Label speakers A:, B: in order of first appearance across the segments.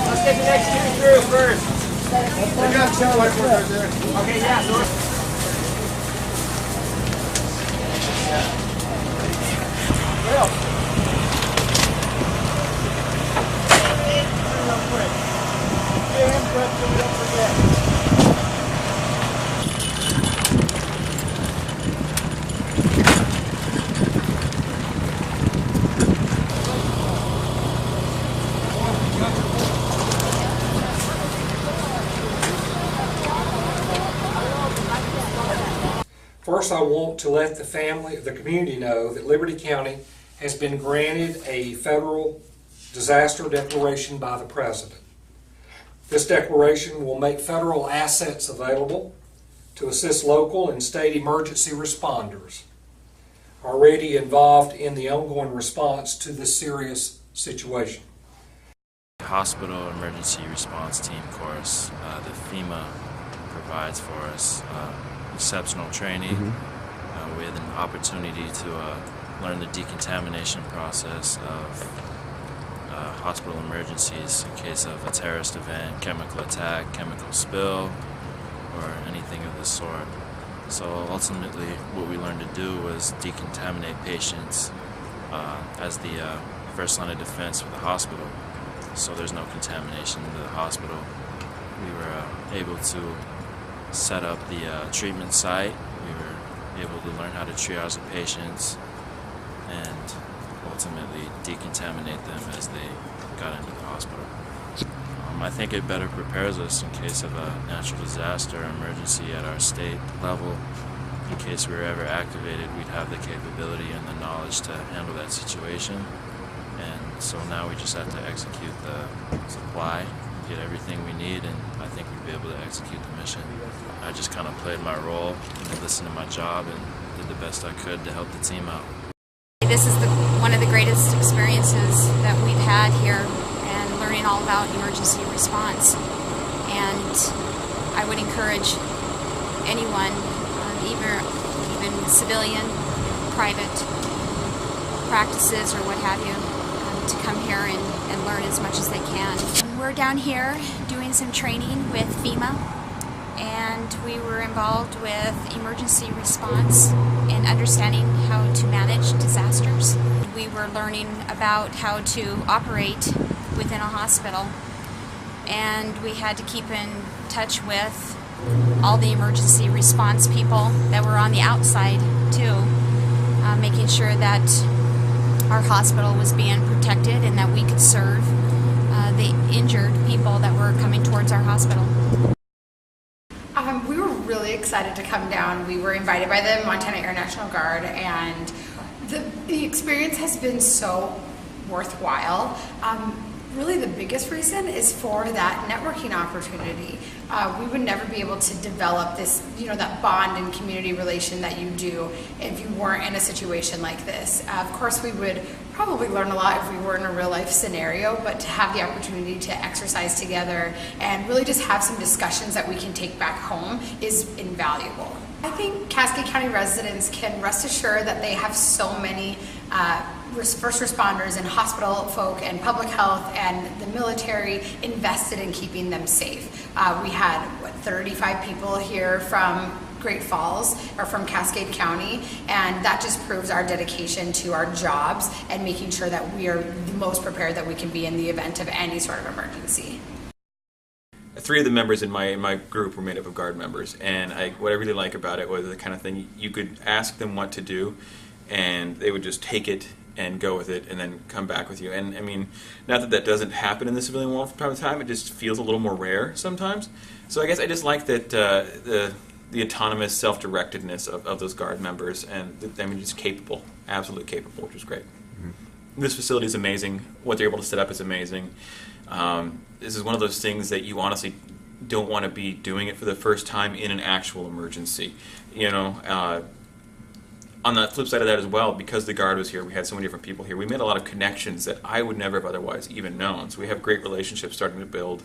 A: Let's get the next two through first. Okay, yeah.
B: First, I want to let the community know that Liberty County has been granted a federal disaster declaration by the President. This declaration will make federal assets available to assist local and state emergency responders already involved in the ongoing response to this serious situation.
C: Hospital emergency response team course that FEMA provides for us. Exceptional training with an opportunity to learn the decontamination process of hospital emergencies in case of a terrorist event, chemical attack, chemical spill, or anything of the sort. So ultimately what we learned to do was decontaminate patients as the first line of defense for the hospital. So there's no contamination in the hospital. We were able to set up the treatment site. We were able to learn how to triage the patients and ultimately decontaminate them as they got into the hospital. I think it better prepares us in case of a natural disaster or emergency at our state level. In case we were ever activated, we'd have the capability and the knowledge to handle that situation. And so now we just have to execute the supply, get everything we need, and I think we'd be able to execute the mission. I just kind of played my role and listened to my job and did the best I could to help the team out.
D: This is one of the greatest experiences that we've had here, and learning all about emergency response. And I would encourage anyone, even civilian, private practices or what have you, to come here and learn as much as they can. We're down here doing some training with FEMA, and we were involved with emergency response and understanding how to manage disasters. We were learning about how to operate within a hospital, and we had to keep in touch with all the emergency response people that were on the outside too, making sure that our hospital was being protected and that we could serve the injured people that were coming towards our hospital.
E: We were really excited to come down. We were invited by the Montana Air National Guard, and the experience has been so worthwhile. Really the biggest reason is for that networking opportunity. We would never be able to develop this, that bond and community relation that you do if you weren't in a situation like this. Of course, we would probably learn a lot if we were in a real life scenario, but to have the opportunity to exercise together and really just have some discussions that we can take back home is invaluable. I think Cascade County residents can rest assured that they have so many first responders and hospital folk and public health and the military invested in keeping them safe. We had 35 people here from Great Falls or from Cascade County, and that just proves our dedication to our jobs and making sure that we are the most prepared that we can be in the event of any sort of emergency.
F: 3 of the members in my group were made up of Guard members, and what I really like about it was the kind of thing you could ask them what to do and they would just take it and go with it and then come back with you. And I mean, not that that doesn't happen in the civilian world from time to time, it just feels a little more rare sometimes. So I guess I just like that the autonomous self-directedness of those Guard members, and just capable, absolutely capable, which is great.
G: Mm-hmm.
F: This facility is amazing. What they're able to set up is amazing. This is one of those things that you honestly don't want to be doing it for the first time in an actual emergency. You know, on the flip side of that as well, because the Guard was here, we had so many different people here, we made a lot of connections that I would never have otherwise even known. So we have great relationships starting to build.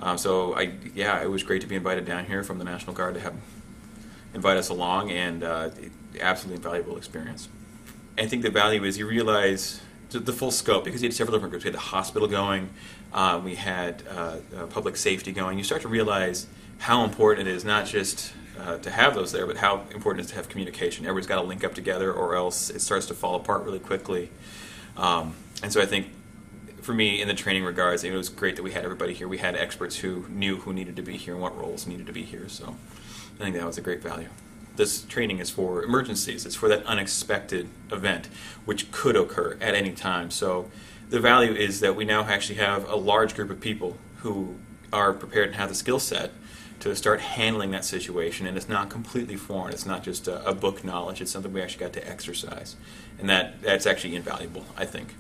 F: It was great to be invited down here from the National Guard to invite us along, and absolutely invaluable experience. I think the value is you realize the full scope, because you had several different groups. We had the hospital going, we had public safety going. You start to realize how important it is not just to have those there, but how important it is to have communication. Everybody's got to link up together, or else it starts to fall apart really quickly. And so I think, for me, in the training regards, it was great that we had everybody here. We had experts who knew who needed to be here and what roles needed to be here. So I think that was a great value. This training is for emergencies. It's for that unexpected event, which could occur at any time. So the value is that we now actually have a large group of people who are prepared and have the skill set to start handling that situation, and it's not completely foreign. It's not just a book knowledge. It's something we actually got to exercise, and that's actually invaluable, I think.